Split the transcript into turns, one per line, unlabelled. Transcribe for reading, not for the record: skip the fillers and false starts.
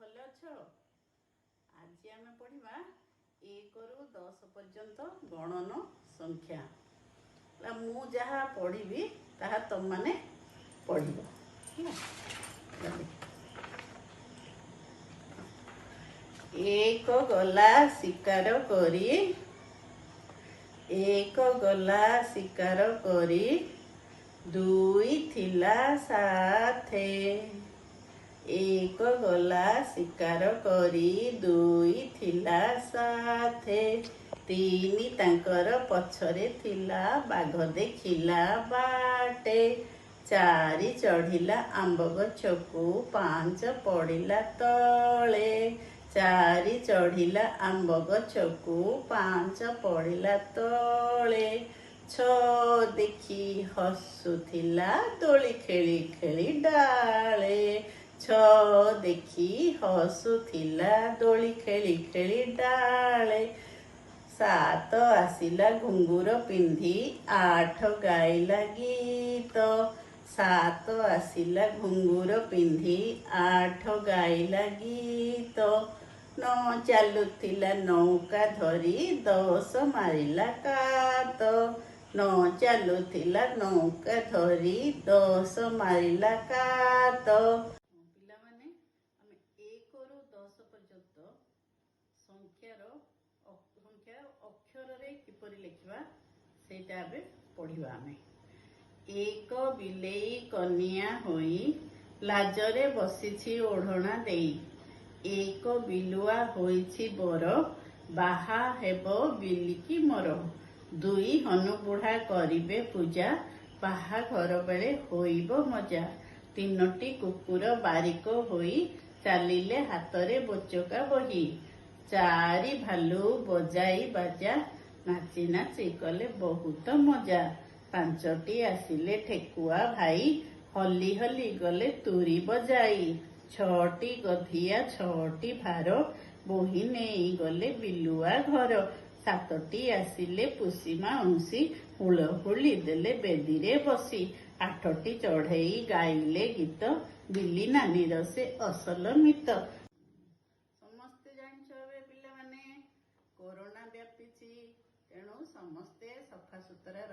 भल अछ। आज आम पढ़ा 1 ରୁ 10 पर्यंत गणन संख्या। मु जहाँ पढ़ी ताहा तुम माने पढ़। एक गला शिकार करी, एक गला शिकार करी, दुई थिला साथे। एक गला शिकार करी, दुई थिला साथे। तीनी तांकर पछरे थिला, बाघ देखिला बाटे। चारि चढ़िला आंब गछकू, 5 पड़िला तले। चारि चढ़िला आंब गछकू, 5 पड़िला तले। 6 देखी हसुथिला, दोली खेली खेली डाले। 6 देखी हसुथिला, दोली खेली खेली डाले। 7 आसिला घुंगुर पिंधी, 8 गाइला गीत। 7 आसिला घुंगुर पिंधी, 8 गाइला गीत। 9 चालुथिला नौका धरी, 10 मारिला कात। 9 चालुथिला नौका धरी, 10 मारिला कात। पिला माने आमे 1 ରୁ 10 पर्यंत संख्या अक्षर रे किपरि लिखिबा सेटा आबे पढ़िबा। आमे 1 बिलेई कनिया होई, लाजरे बसिछि ओढ़ना देई। 1 बिलुआ होइछि बर, बाहा हेबो बिलिकी मोर। 2 हनु बुढ़ा करिबे पूजा, बाहाघर बेले होइबो मजा। 3टी कुकुर बारिक होई, चालिले हातरे बोचका बही। 4 भालू बजाई बाजा, नाची नाची कले बहुत मजा। 5टी आसिले ठेकुआ भाई, हली हली गले तुरी बजाई। 6टी गधिया 6टी भार, बोही नेई गले बिलुआ घर। 7टी आसिले पुसी माउसी, हुलहुली देले बेदीरे बसी। 8टी चढ़ेई गाइले गीत, बिली नानीर से असल मित। समस्ते जानिछ पिला माने कोरोना व्यापीची, तेणु समस्ते सफा सुतरा